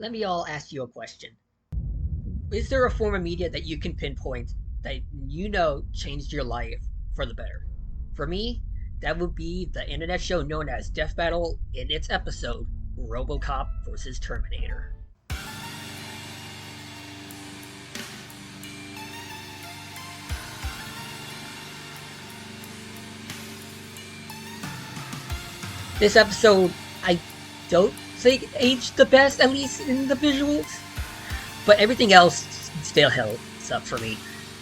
let me all ask you a question. Is there a form of media that you can pinpoint that you know changed your life for the better? For me, that would be the internet show known as Death Battle in its episode RoboCop vs. Terminator. This episode, I don't think aged the best, at least in the visuals, but everything else still held up for me.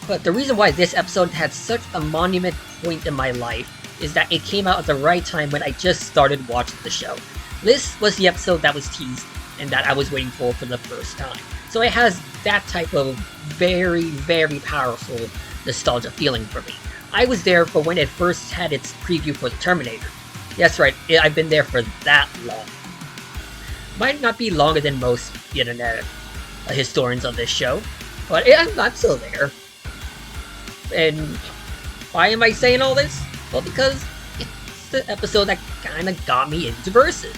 But the reason why this episode had such a monument point in my life is that it came out at the right time when I just started watching the show. This was the episode that was teased and that I was waiting for the first time. So it has that type of very, very powerful nostalgia feeling for me. I was there for when it first had its preview for the Terminator. That's right, I've been there for that long. Might not be longer than most internet historians of this show, but I'm still there. And why am I saying all this? Well, because it's the episode that kind of got me into Versus.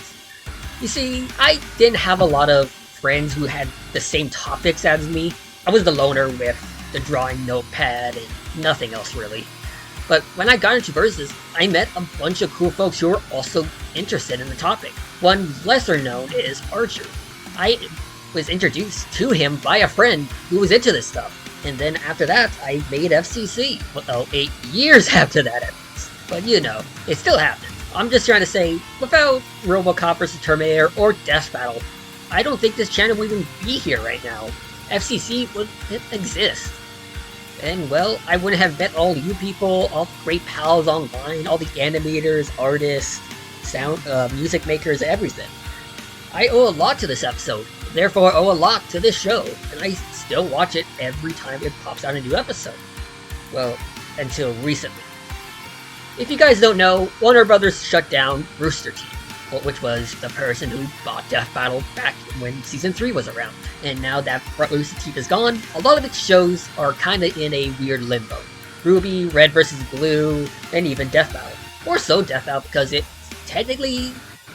You see, I didn't have a lot of friends who had the same topics as me. I was the loner with the drawing notepad and nothing else really. But when I got into Versus, I met a bunch of cool folks who were also interested in the topic. One lesser known is Archer. I was introduced to him by a friend who was into this stuff. And then after that, I made FCC. Well, 8 years after that at least. But you know, it still happened. I'm just trying to say, without RoboCop vs. Terminator or Death Battle, I don't think this channel would even be here right now. FCC wouldn't exist. And well, I wouldn't have met all you people, all the great pals online, all the animators, artists, sound, music makers, everything. I owe a lot to this episode, therefore owe a lot to this show, and I still watch it every time it pops out a new episode. Well, until recently. If you guys don't know, Warner Brothers shut down Rooster Teeth, which was the person who bought Death Battle back when Season 3 was around. And now that Rooster Teeth is gone, a lot of its shows are kinda in a weird limbo. Ruby, Red vs. Blue, and even Death Battle. More so Death Battle because it technically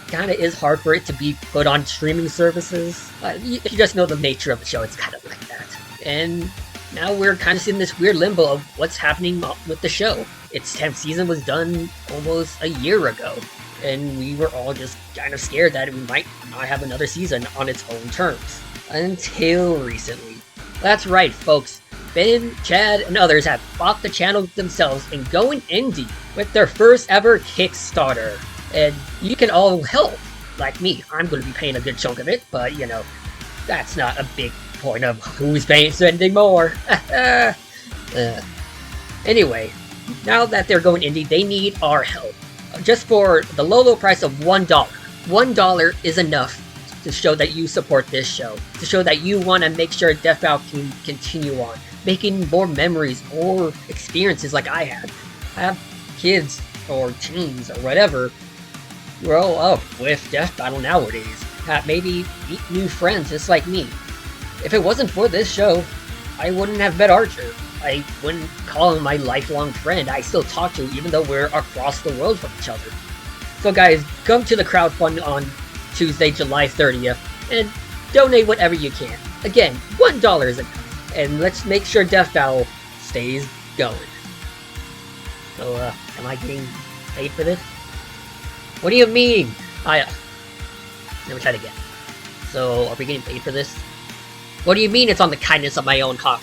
kinda is hard for it to be put on streaming services. If you just know the nature of the show, it's kind of like that. And now we're kind of in this weird limbo of what's happening with the show. Its 10th season was done almost a year ago, and we were all just kind of scared that we might not have another season on its own terms. Until recently. That's right, folks. Ben, Chad, and others have bought the channel themselves and going indie with their first ever Kickstarter. And you can all help. Like me, I'm going to be paying a good chunk of it, but you know, that's not a big point of who's spending more. Anyway, now that they're going indie, they need our help. Just for the low price of $1. $1 is enough to show that you support this show. To show that you want to make sure Death Battle can continue on. Making more memories or experiences like I had. I have kids or teens or whatever grow up with Death Battle nowadays. Maybe meet new friends just like me. If it wasn't for this show, I wouldn't have met Archer. I wouldn't call him my lifelong friend I still talk to even though we're across the world from each other. So guys, come to the crowdfund on Tuesday, July 30th, and donate whatever you can. Again, $1 is enough. And let's make sure Death Battle stays going. So, am I getting paid for this? What do you mean? Let me try it again. So, are we getting paid for this? What do you mean it's on the kindness of my own cock?